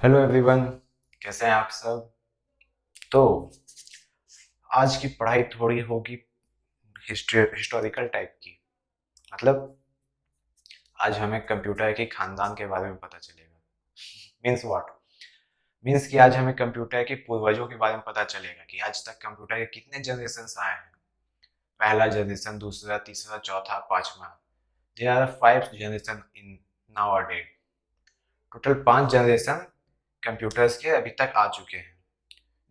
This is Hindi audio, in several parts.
हेलो एवरीवन, कैसे हैं आप सब। तो आज की पढ़ाई थोड़ी होगी हिस्टोरिकल टाइप की। मतलब आज हमें कंप्यूटर के खानदान के बारे में पता चलेगा। Means what? मीन्स कि आज हमें कंप्यूटर के पूर्वजों के बारे में पता चलेगा कि आज तक कंप्यूटर के कितने जनरेशन आए हैं। पहला जनरेशन, दूसरा, तीसरा, चौथा, पांचवा। There are 5 generation in now day. Total 5 generation computers के अभी तक आ चुके हैं।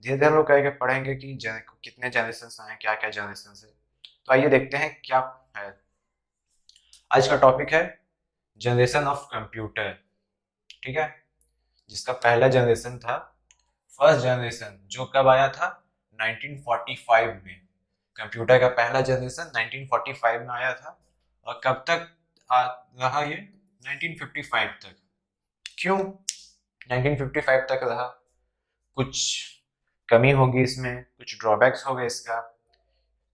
धीरे धीरे हम लोग करके पढ़ेंगे कि कितने जनरेशन हैं, क्या क्या जनरेशन है। तो आइए देखते हैं क्या है। आज का टॉपिक है जनरेशन ऑफ कंप्यूटर। ठीक है, जिसका पहला जनरेशन था, फर्स्ट जनरेशन, जो कब आया था? 1945 में। कंप्यूटर का पहला जनरेशन 1945 में आया था। और कब तक रहा ये? 1955 तक। क्यों 1955 तक रहा? कुछ कमी होगी इसमें, कुछ ड्रॉबैक्स होगा इसका।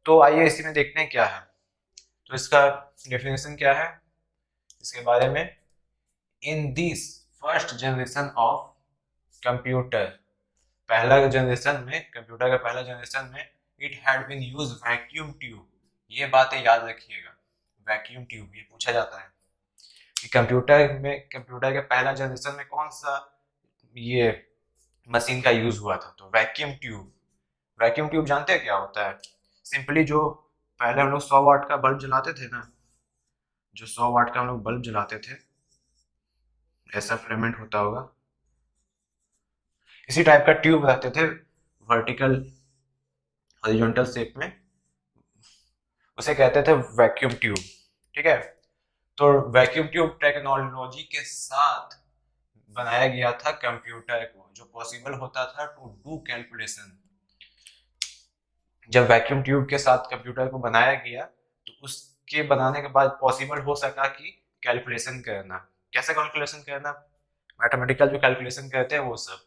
तो आइए इसी में देखते हैं क्या है। तो इसका डेफिनेशन क्या है, इसके बारे में। In this first generation of computer, पहला जनरेशन में, कंप्यूटर का पहला जनरेशन में, it had been use vacuum tube. ये बातें याद रखिएगा, वैक्यूम ट्यूब ये पूछा जाता है कि कंप्यूटर के पहला जनरेशन में कौन सा ये मशीन का यूज हुआ था। तो वैक्यूम ट्यूब। वैक्यूम ट्यूब जानते हैं क्या होता है? सिंपली जो पहले हम लोग 100 वाट का बल्ब जलाते थे ना, जो 100 वाट का हम लोग बल्ब जलाते थे, ऐसा फिलामेंट होता होगा, इसी टाइप का ट्यूब रहते थे, वर्टिकल हॉरिजॉन्टल शेप में। उसे कहते थे वैक्यूम ट्यूब। ठीक है, तो वैक्यूम ट्यूब टेक्नोलॉजी के साथ बनाया गया था कंप्यूटर को, जो पॉसिबल होता था टू डू कैलकुलेशन। जब वैक्यूम ट्यूब के साथ कंप्यूटर को बनाया गया, तो उसके बनाने के बाद पॉसिबल हो सका कि कैलकुलेशन करना। कैसे कैलकुलेशन करना? मैथमेटिकल जो कैलकुलेशन करते हैं वो सब।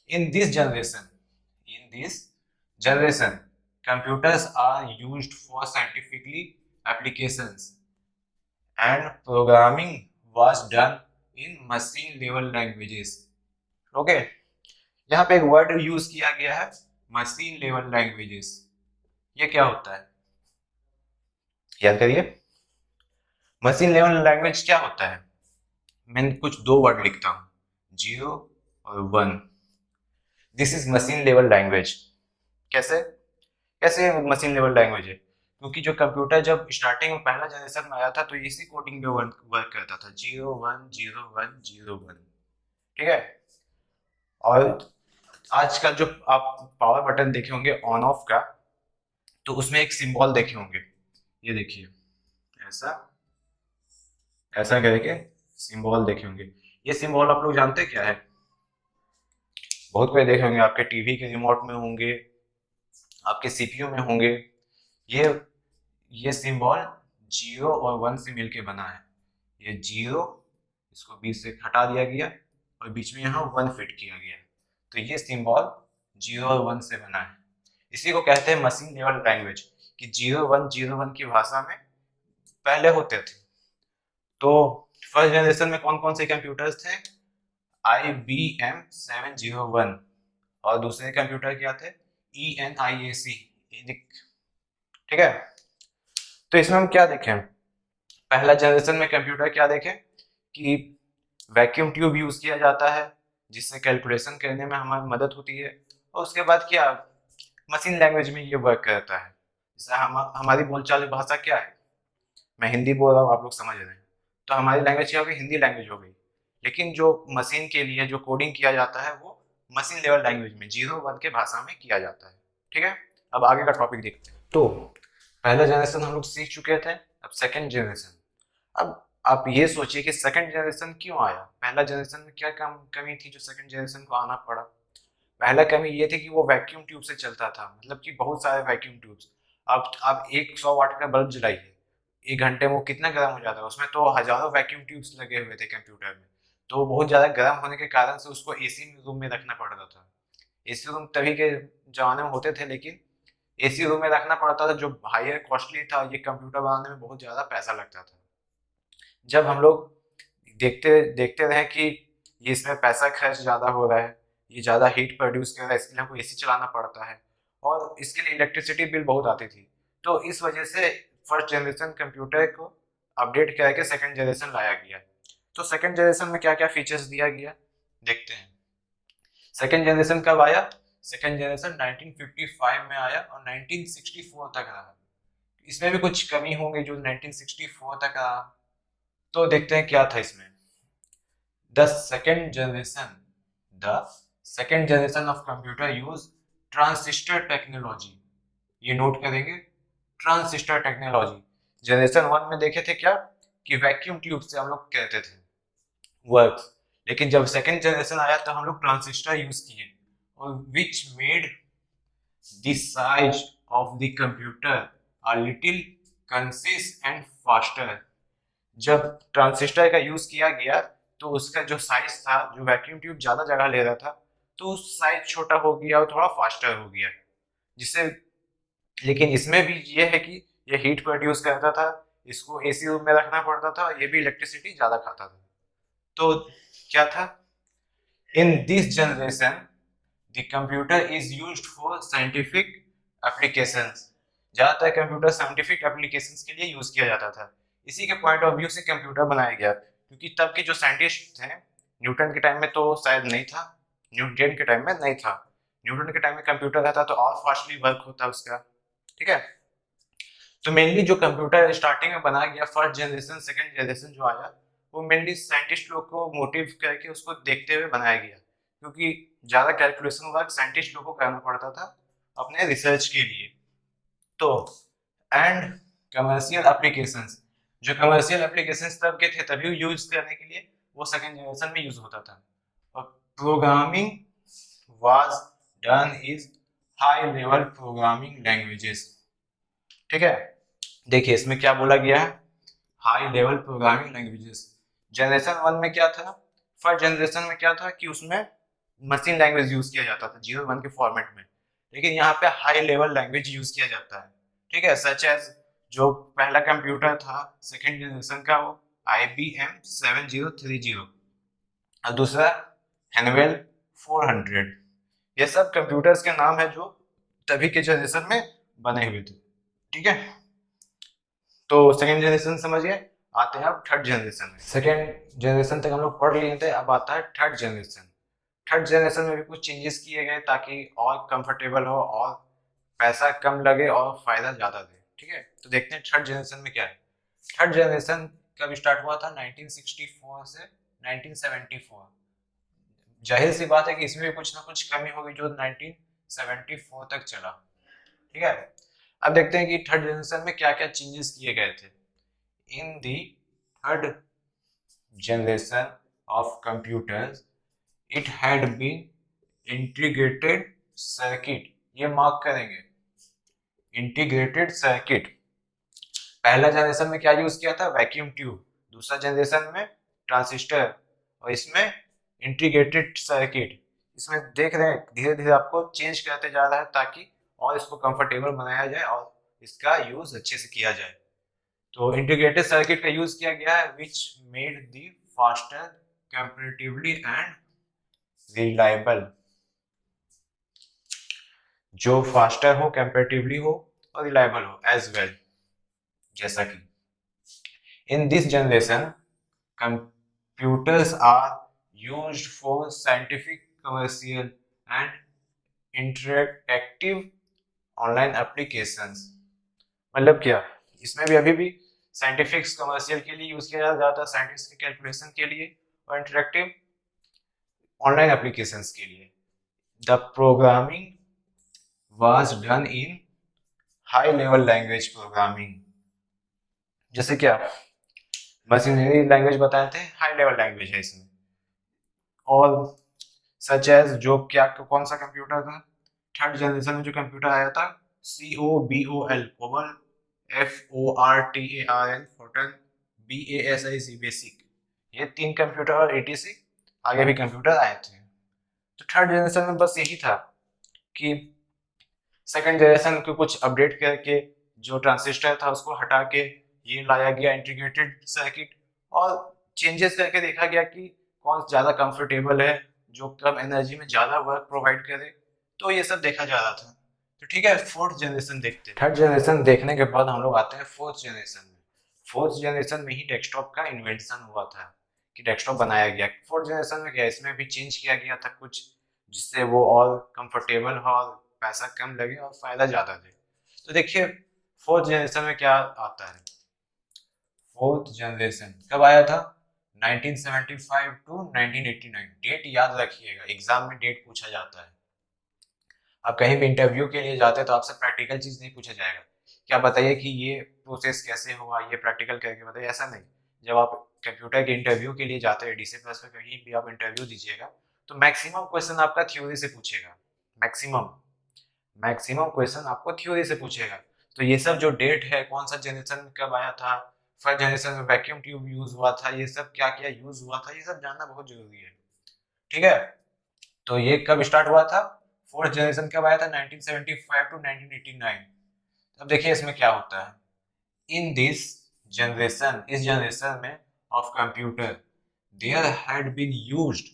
In this generation, in this generation, computers are used for scientifically applications, and programming was done in machine level languages. Okay, यहाँ पे एक वर्ड यूज किया गया है, मशीन लेवल लैंग्वेजेस। ये क्या होता है, याद करिए। मशीन लेवल लैंग्वेज क्या होता है? मैं कुछ दो वर्ड लिखता हूँ, 0 और 1। This is machine level language. कैसे? कैसे मशीन लेवल लैंग्वेज है? क्योंकि जो कंप्यूटर जब स्टार्टिंग में पहला जनरेशन में आया था, तो इसी कोडिंग पे वर्क करता था, 0 1 0 1 0 1। ठीक है, और आजकल जो आप पावर बटन देखे होंगे ऑन ऑफ का, तो उसमें एक सिंबल देखे होंगे, ये देखिए, ऐसा ऐसा करके सिंबल देखे होंगे। ये सिंबल आप लोग जानते क्या है? बहुत कोई देखे होंगे, आपके टीवी के रिमोट में होंगे, आपके सीपीयू में होंगे। ये ये सिंबल 0 और 1 से मिलके बना है। ये 0, इसको बीच से हटा दिया गया, और बीच में यहाँ 1 फिट किया गया। तो ये सिंबल 0 और 1 से बना है। इसी को कहते हैं मशीन लेवल लैंग्वेज, कि 0 1 0 1 की भाषा में पहले होते थे। तो फर्स्ट जनरेशन में कौन कौन से कंप्यूटर्स थे? IBM 701। और दूसरे कंप्यूटर क्या थे? ENIAC। ठीक है, तो इसमें हम क्या देखें? पहला जनरेशन में कंप्यूटर क्या देखें कि वैक्यूम ट्यूब यूज किया जाता है, जिससे कैलकुलेशन करने में हमारी मदद होती है। और उसके बाद क्या, मशीन लैंग्वेज में ये वर्क करता है। जैसे हमारी बोलचाल भाषा क्या है? मैं हिंदी बोल रहा हूँ, आप लोग समझ रहे हैं, तो हमारी लैंग्वेज क्या होगी? हिंदी लैंग्वेज हो गई। लेकिन जो मशीन के लिए जो कोडिंग किया जाता है, वो मशीन लेवल लैंग्वेज में 0 1 के भाषा में किया जाता है। ठीक है, अब आगे का टॉपिक देखते हैं। तो पहला जनरेशन हम लोग सीख चुके थे, अब सेकेंड जनरेशन। अब आप ये सोचिए कि सेकंड जनरेशन क्यों आया? पहला जनरेशन में क्या कमी थी जो सेकंड जनरेशन को आना पड़ा? पहला कमी ये थी कि वो वैक्यूम ट्यूब से चलता था, मतलब कि बहुत सारे वैक्यूम ट्यूब्स। अब आप एक 100 वाट का बल्ब जलाइए, 1 घंटे में वो कितना गर्म हो जाता है। उसमें तो हजारों वैक्यूम ट्यूब्स लगे हुए थे कंप्यूटर में। तो वो बहुत ज्यादा गर्म होने के कारण से उसको एसी रूम में रखना पड़ रहा था। एसी रूम तभी के जमाने में होते थे, लेकिन एसी रूम में रखना पड़ता था, जो हायर कॉस्टली था। ये कंप्यूटर बनाने में बहुत ज्यादा पैसा लगता था। जब हम लोग देखते देखते रहे कि ये इसमें पैसा खर्च ज़्यादा हो रहा है, ये ज़्यादा हीट प्रोड्यूस कर रहा है, इसके लिए हमको एसी चलाना पड़ता है और इसके लिए इलेक्ट्रिसिटी बिल बहुत आती थी। तो इस वजह से फर्स्ट जनरेशन कंप्यूटर को अपडेट करके सेकंड जनरेशन लाया गया। तो सेकंड जनरेशन में क्या क्या फीचर्स दिया गया देखते हैं। सेकंड जनरेशन कब आया? सेकंड जनरेशन 1955 में आया और 1964 तक रहा। इसमें भी कुछ कमी होंगी जो 1964 तक रहा। तो देखते हैं क्या था इसमें। The second generation of computer use transistor technology. ये नोट करेंगे, ट्रांजिस्टर टेक्नोलॉजी। जनरेशन 1 में देखे थे क्या कि वैक्यूम ट्यूब से हम लोग कहते थे वर्क, लेकिन जब सेकंड जनरेशन आया तो हम लोग ट्रांजिस्टर यूज किए और which made the size of the computer a little concise and faster. जब ट्रांजिस्टर का यूज किया गया तो उसका जो साइज था, जो वैक्यूम ट्यूब ज्यादा जगह ले रहा था, तो साइज छोटा हो गया और थोड़ा फास्टर हो गया, जिससे लेकिन इसमें भी ये है कि ये हीट प्रोड्यूस करता था, इसको एसी रूम में रखना पड़ता था और ये भी इलेक्ट्रिसिटी ज्यादा खाता था। तो क्या था, इन this generation the computer is used for scientific applications. ज्यादातर कंप्यूटर साइंटिफिक एप्लीकेशंस के लिए यूज किया जाता था। इसी के पॉइंट ऑफ व्यू से कंप्यूटर बनाया गया, क्योंकि तब के जो साइंटिस्ट थे, न्यूटन के टाइम में तो शायद नहीं था, न्यूटन के टाइम में नहीं था, न्यूटन के टाइम में कंप्यूटर रहता तो और फास्टली वर्क होता उसका। ठीक है, तो मेनली जो कंप्यूटर स्टार्टिंग में बनाया गया, फर्स्ट जनरेशन सेकंड जनरेशन जो आया, वो मेनली साइंटिस्ट लोग को मोटिव करके उसको देखते हुए बनाया गया, क्योंकि ज्यादा कैलकुलेशन वर्क साइंटिस्ट लोग को करना पड़ता था अपने रिसर्च के लिए। तो एंड कमर्शियल एप्लीकेशंस, जो कमर्शियल एप्लीकेशंस तब के थे तभी यूज करने के लिए वो सेकंड जनरेशन में यूज होता था। और programming was done is high level programming languages. ठीक है, देखिए इसमें क्या बोला गया है, high level programming languages. Generation 1 में क्या था, फर्स्ट जनरेशन में क्या था कि उसमें मशीन लैंग्वेज यूज किया जाता था 0-1 के फॉर्मेट में, लेकिन यहाँ पे हाई लेवल लैंग्वेज यूज किया जाता है। ठीक है, सच एज जो पहला कंप्यूटर था सेकंड जनरेशन का, वो IBM 7030 और दूसरा हैनवेल 400। ये सब कंप्यूटर्स के नाम है जो तभी के जनरेशन में बने हुए थे। ठीक है, तो सेकेंड जनरेशन समझ गए। आते हैं अब थर्ड जनरेशन में। सेकेंड जनरेशन तक हम लोग पढ़ लिए थे, अब आता है थर्ड जनरेशन। थर्ड जनरेशन में भी कुछ चेंजेस किए गए ताकि और कंफर्टेबल हो और पैसा कम लगे और फायदा ज्यादा दे। ठीक है, तो देखते हैं थर्ड जनरेशन में क्या है। थर्ड जनरेशन कब स्टार्ट हुआ था? 1964 से 1974। जाहिर सी बात है कि इसमें भी कुछ ना कुछ कमी होगी जो 1974 तक चला। ठीक है, अब देखते हैं कि थर्ड जनरेशन में क्या क्या चेंजेस किए गए थे। In the third generation of computers it had been integrated circuit. ये मार्क करेंगे, इंटीग्रेटेड सर्किट। पहला जनरेशन में क्या यूज किया था? Vacuum tube. दूसरा जनरेशन में ट्रांजिस्टर, और इसमें इंटीग्रेटेड सर्किट। इसमें देख रहे हैं धीरे धीरे आपको चेंज करते जा रहा है ताकि और इसको कंफर्टेबल बनाया जाए और इसका यूज अच्छे से किया जाए। तो इंटीग्रेटेड सर्किट का यूज किया गया है which made the faster comparatively and reliable. जो फास्टर हो, कंपैरेटिवली हो और रिलायबल हो एज वेल। जैसा कि इन this generation computers are used for scientific, commercial and interactive online applications। मतलब क्या, इसमें भी अभी भी साइंटिफिक कमर्शियल के लिए यूज किया जाता है, साइंटिफिक कैलकुलेशन के लिए और इंटरेक्टिव ऑनलाइन एप्लीकेशंस के लिए। The programming was done in high level language programming. जैसे क्या, मशीनरी लैंग्वेज बताए थे, हाई लेवल लैंग्वेज है इसमें। और सच एज जो क्या कौन सा कंप्यूटर था थर्ड जनरेशन में जो कंप्यूटर आया था? COBOL, cobble, FORTAN, Fortran, BASIC, basic. ये 3 कंप्यूटर और ATC आगे भी कंप्यूटर आए थे। तो थर्ड जनरेशन में बस यही था कि सेकंड जनरेशन को कुछ अपडेट करके जो ट्रांजिस्टर था उसको हटा के ये लाया गया इंटीग्रेटेड सर्किट, और चेंजेस करके देखा गया कि कौन ज़्यादा कंफर्टेबल है, जो कम एनर्जी में ज़्यादा वर्क प्रोवाइड करे, तो ये सब देखा जा रहा था। तो ठीक है, फोर्थ जनरेशन देखते हैं। थर्ड जनरेशन देखने के बाद हम लोग आते हैं फोर्थ जनरेशन में। फोर्थ जनरेशन में ही डेस्कटॉप का इन्वेंशन हुआ था, कि डेस्कटॉप बनाया गया। फोर्थ जनरेशन में क्या, इसमें भी चेंज किया गया था कुछ, जिससे वो और कंफर्टेबल हो और पैसा कम लगे और फायदा ज़्यादा दे। तो देखिए फोर्थ जनरेशन में क्या आता है। फोर्थ जनरेशन कब आया था? 1975 टू 1989। डेट याद रखिएगा, एग्जाम में डेट पूछा जाता है। आप कहीं भी इंटरव्यू के लिए जाते हैं तो आपसे प्रैक्टिकल चीज नहीं पूछा जाएगा, क्या बताइए कि ये प्रोसेस कैसे हुआ, ये प्रैक्टिकल करके बताइए, ऐसा नहीं। जब आप कंप्यूटर के इंटरव्यू के लिए जाते हैं, डीसी प्लस में कहीं भी आप इंटरव्यू दीजिएगा, तो मैक्सिमम क्वेश्चन आपका थ्योरी से पूछेगा। मैक्सिमम मैक्सिमम क्वेश्चन आपको थ्योरी से पूछेगा। तो ये सब जो डेट है, कौन सा जनरेशन कब आया था, फर्स्ट जनरेशन में वैक्यूम ट्यूब यूज हुआ था, ये सब क्या क्या यूज हुआ था, ये सब जानना बहुत जरूरी है। ठीक है, तो ये कब स्टार्ट हुआ था? फोर्थ जनरेशन कब आया था? 1975 टू 1989। अब देखिए इसमें क्या होता है। इन दिस जनरेशन, इस जनरेशन में of computer, there had been used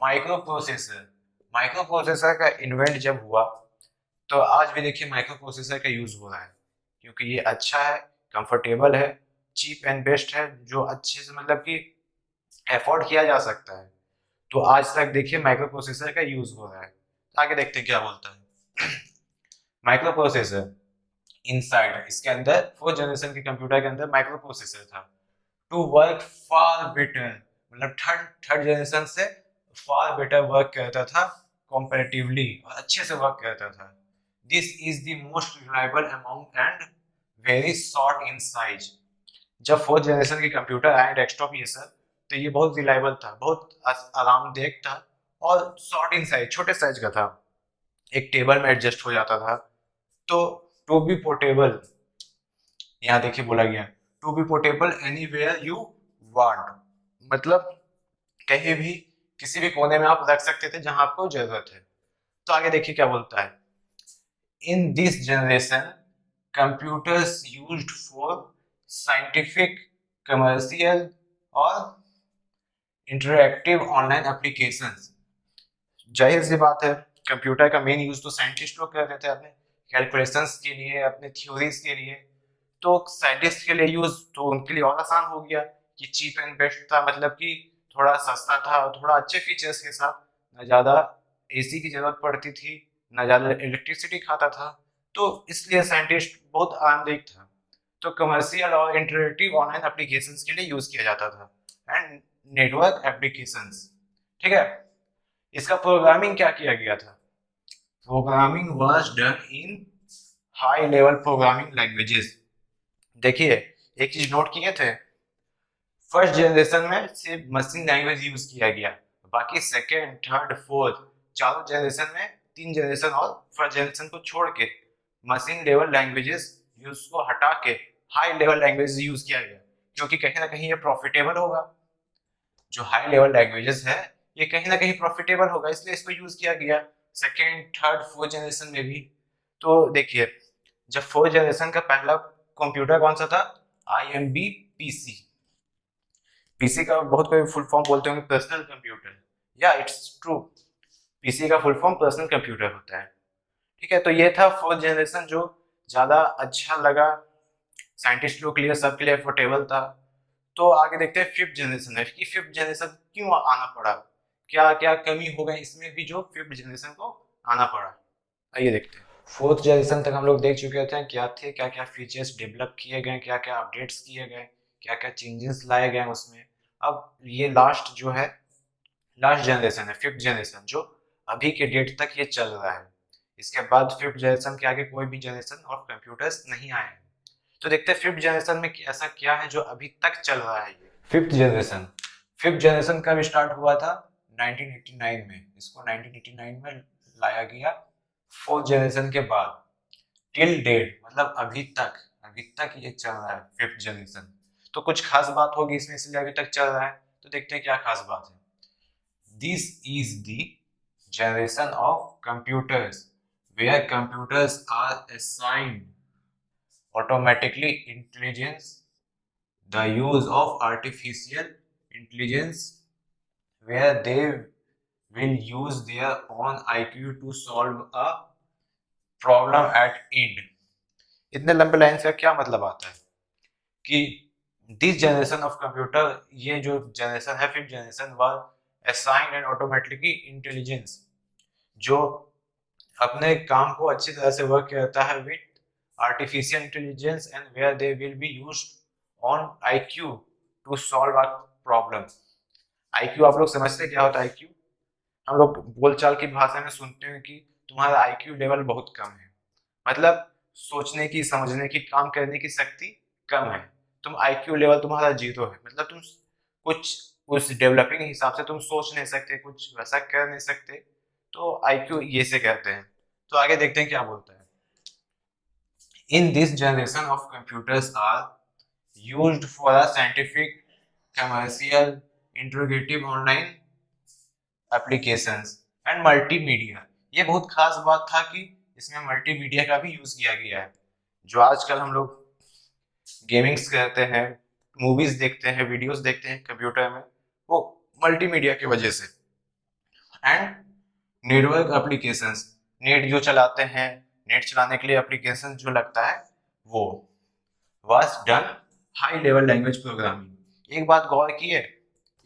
microprocessor. Microprocessor का इन्वेंट जब हुआ, तो आज भी देखिए माइक्रो प्रोसेसर का यूज हो रहा है, क्योंकि ये अच्छा है, कंफर्टेबल है, चीप एंड बेस्ट है, जो अच्छे से मतलब कि एफोर्ड किया जा सकता है। तो आज तक देखिए माइक्रो प्रोसेसर का यूज हो रहा है। तो आगे देखते हैं क्या बोलता है। माइक्रो प्रोसेसर इनसाइड, इसके अंदर फोर्थ जनरेशन के कंप्यूटर के अंदर माइक्रो प्रोसेसर था। टू वर्क फार बेटर, मतलब थर्ड थर्ड जनरेशन से फार बेटर वर्क करता था, कंपैरेटिवली, और अच्छे से वर्क करता था। This is the most reliable amount and very short in size. जब फोर्थ जनरेशन के कंप्यूटर आए डेस्कटॉप ये सब, तो ये बहुत रिलायबल था, बहुत आरामदायक था, और शॉर्ट इन साइज, छोटे साइज का था, एक टेबल में एडजस्ट हो जाता था। तो टू बी पोर्टेबल, यहाँ देखिए बोला गया to be portable anywhere you want, मतलब कहीं भी किसी भी कोने में आप रख सकते थे जहां आपको जरूरत है। तो आगे देखिए क्या बोलता है। In this generation computers used for scientific, commercial और इंटरैक्टिव ऑनलाइन एप्लीकेशंस। जाहिर सी बात है, कंप्यूटर का मेन यूज तो साइंटिस्ट लोग करते थे अपने कैलकुलेशंस के लिए, अपने थ्योरीज के लिए। तो साइंटिस्ट के लिए यूज तो उनके लिए और आसान हो गया, कि चीप एंड बेस्ट था, मतलब कि थोड़ा सस्ता था और थोड़ा अच्छे फीचर्स के साथ, न ज़्यादा एसी की जरूरत पड़ती थी, न ज़्यादा इलेक्ट्रिसिटी खाता था। तो इसलिए साइंटिस्ट बहुत आरामदायक था। तो कमर्शियल और इंटरेक्टिव ऑनलाइन एप्लीकेशंस के लिए यूज किया जाता था, एंड नेटवर्क एप्लीकेशंस। ठीक है, इसका प्रोग्रामिंग क्या किया गया था? Programming was done in high level programming languages. देखिए एक चीज नोट किए थे, फर्स्ट जनरेशन में सिर्फ मशीन लैंग्वेज यूज किया गया, बाकी सेकेंड थर्ड फोर्थ चारों जनरेशन में, तीन जनरेशन और फर्स्ट जनरेशन को छोड़ के मशीन लेवल लैंग्वेजेस यूज को हटा के हाई लेवल लैंग्वेज यूज किया गया, क्योंकि कहीं ना कहीं ये प्रॉफिटेबल होगा। जो हाई लेवल लैंग्वेजेस है ये कहीं ना कहीं प्रॉफिटेबल होगा, इसलिए इसको यूज किया गया सेकेंड थर्ड फोर्थ जनरेशन में भी। तो देखिए, जब फोर्थ जनरेशन का पहला कंप्यूटर कौन सा था? IMB PC। पीसी का बहुत कोई फुल फॉर्म बोलते होंगे पर्सनल कंप्यूटर, या इट्स ट्रू, पीसी का फुल फॉर्म पर्सनल कंप्यूटर होता है। ठीक है, तो ये था फोर्थ जनरेशन, जो ज्यादा अच्छा लगा साइंटिस्ट लोग के लिए, सबके लिए अफोर्डेबल था। तो आगे देखते हैं फिफ्थ जनरेशन है, कि फिफ्थ जनरेशन क्यों आना पड़ा, क्या क्या कमी हो गई इसमें भी जो फिफ्थ जनरेशन को आना पड़ा। आइए देखते हैं। फोर्थ जनरेशन तक हम लोग देख चुके थे क्या थे, क्या क्या फीचर्स डेवलप किए गए, क्या क्या अपडेट्स किए गए, क्या क्या चेंजेस लाए गए उसमें। अब ये लास्ट जो है, लास्ट जनरेशन है फिफ्थ जनरेशन, जो अभी के डेट तक ये चल रहा है। इसके बाद फिफ्थ जनरेशन के आगे कोई भी जनरेशन ऑफ कंप्यूटर्स नहीं आए हैं। तो देखते हैं फिफ्थ जनरेशन में ऐसा क्या है जो अभी तक चल रहा है। ये फिफ्थ जनरेशन कब स्टार्ट हुआ था? 1989 में, इसको 1989 में लाया गया फोर्थ जनरेशन के बाद, टिल डेट, मतलब अभी तक ये चल रहा है फिफ्थ जनरेशन। तो कुछ खास बात होगी इसमें, इसलिए अभी तक चल रहा है। तो देखते हैं क्या खास बात है। This is the generation of computers where computers are assigned automatically intelligence, the use of artificial intelligence where they will use their own IQ to solve a problem at end। इतने लंबे लाइन का क्या मतलब आता है कि दिस जनरेशन ऑफ कंप्यूटर, ये जो जनरेशन है fifth generation, was assigned and automatically intelligence, जो अपने काम को अच्छी तरह से वर्क करता है with artificial intelligence and where they will be used on IQ to solve a problem. IQ आप लोग समझते हैं क्या होता है आईक्यू? हम लोग बोलचाल की भाषा में सुनते हैं कि तुम्हारा आईक्यू लेवल बहुत कम है, मतलब सोचने की, समझने की, काम करने की शक्ति कम है। तुम आईक्यू लेवल तुम्हारा जीरो है, मतलब तुम कुछ उस डेवलपिंग हिसाब से तुम सोच नहीं सकते, कुछ वैसा कर नहीं सकते, तो आईक्यू ये से कहते हैं। तो आगे देखते हैं क्या बोलता है। In this generation of computers are used for a scientific, commercial, interrogative, online applications and multimedia. ये बहुत खास बात था कि इसमें मल्टीमीडिया का भी यूज किया गया है। जो आजकल हम लोग गेमिंग्स करते हैं, मूवीज देखते हैं, वीडियोस देखते हैं कंप्यूटर में, वो मल्टीमीडिया की वजह से। एंड नेटवर्क एप्लीकेशंस, नेट जो चलाते हैं, नेट चलाने के लिए एप्लीकेशन जो लगता है वो was done high level language programming. एक बात गौर की है,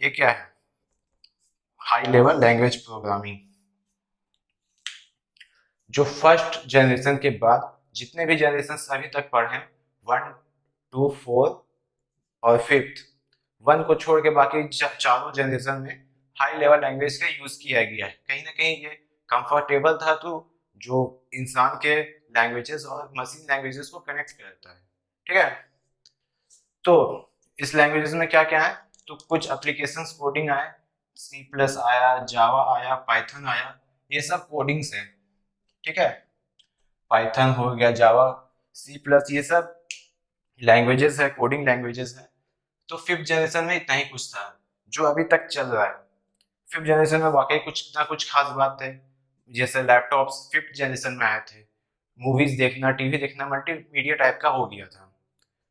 ये क्या है? High level language programming. जो फर्स्ट जनरेशन के बाद जितने भी जनरेशन अभी तक पढ़े, 1 2 4 और फिफ्थ, 1 को छोड़ के बाकी चारों जनरेशन में हाई लेवल लैंग्वेज का यूज किया गया है। कहीं ना कहीं ये कंफर्टेबल था, तो जो इंसान के लैंग्वेजेस और मशीन लैंग्वेजेस को कनेक्ट करता है। ठीक है, तो इस लैंग्वेजेस में क्या क्या है, तो कुछ एप्लीकेशन कोडिंग आए, सी प्लस आया, जावा आया, पाइथन आया, ये सब कोडिंग्स है। ठीक है, पाइथन हो गया, जावा, सी प्लस, ये सब लैंग्वेजेस है, कोडिंग लैंग्वेजेस है। तो फिफ्थ जनरेशन में इतना ही कुछ था जो अभी तक चल रहा है। फिफ्थ जनरेशन में वाकई कुछ ना कुछ खास बात है, जैसे लैपटॉप्स फिफ्थ जनरेशन में आए थे, मूवीज देखना, टीवी देखना मल्टीमीडिया टाइप का हो गया था,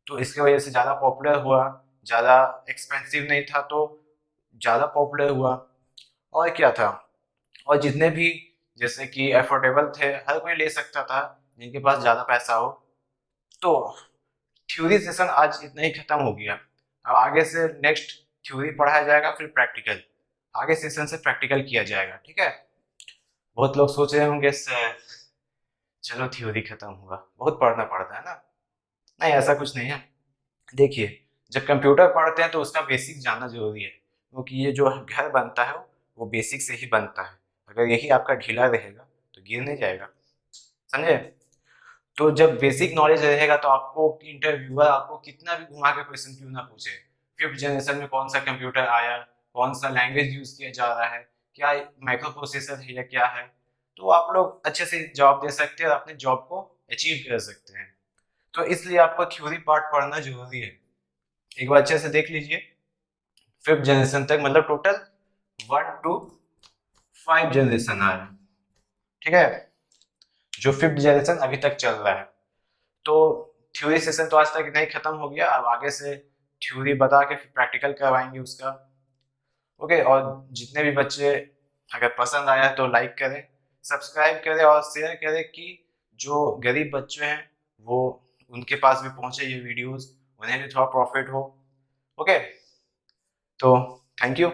तो इसकी वजह से ज़्यादा पॉपुलर हुआ। ज़्यादा एक्सपेंसिव नहीं था तो ज़्यादा पॉपुलर हुआ। और क्या था, और जितने भी जैसे कि अफोर्डेबल थे, हर कोई ले सकता था जिनके पास ज़्यादा पैसा हो। तो थ्योरी सेशन आज इतना ही खत्म हो गया। अब आगे से नेक्स्ट थ्योरी पढ़ाया जाएगा, फिर प्रैक्टिकल, आगे सेशन से प्रैक्टिकल किया जाएगा। ठीक है, बहुत लोग सोच रहे होंगे सर चलो थ्योरी खत्म हुआ, बहुत पढ़ना पड़ता है ना। नहीं, ऐसा कुछ नहीं है। देखिए, जब कंप्यूटर पढ़ते हैं तो उसका बेसिक जानना जरूरी है, क्योंकि ये जो घर बनता है वो बेसिक से ही बनता है। अगर यही आपका ढीला रहेगा तो गिर नहीं जाएगा, समझे? तो जब बेसिक नॉलेज रहेगा तो आपको इंटरव्यूअर आपको कितना भी घुमा के क्वेश्चन क्यों ना पूछे, फिफ्थ जनरेशन में कौन सा कंप्यूटर आया, कौन सा लैंग्वेज यूज किया जा रहा है, क्या माइक्रो प्रोसेसर है या क्या है, तो आप लोग अच्छे से जवाब दे सकते हैं और अपने जॉब को अचीव कर सकते हैं। तो इसलिए आपको थ्योरी पार्ट पढ़ना जरूरी है। एक बार अच्छे से देख लीजिए, फिफ्थ जनरेशन तक, मतलब टोटल 1 to 5 जनरेशन आ रहा है। ठीक है, जो फिफ्थ जनरेशन अभी तक चल रहा है। तो थ्योरी सेशन तो आज तक नहीं खत्म हो गया, अब आगे से थ्योरी बता के फिर प्रैक्टिकल करवाएंगे उसका। ओके, और जितने भी बच्चे अगर पसंद आया तो लाइक करें, सब्सक्राइब करें और शेयर करें कि जो गरीब बच्चे हैं वो उनके पास भी पहुंचे ये वीडियोस, उन्हें भी थोड़ा प्रॉफिट हो। ओके, तो थैंक यू।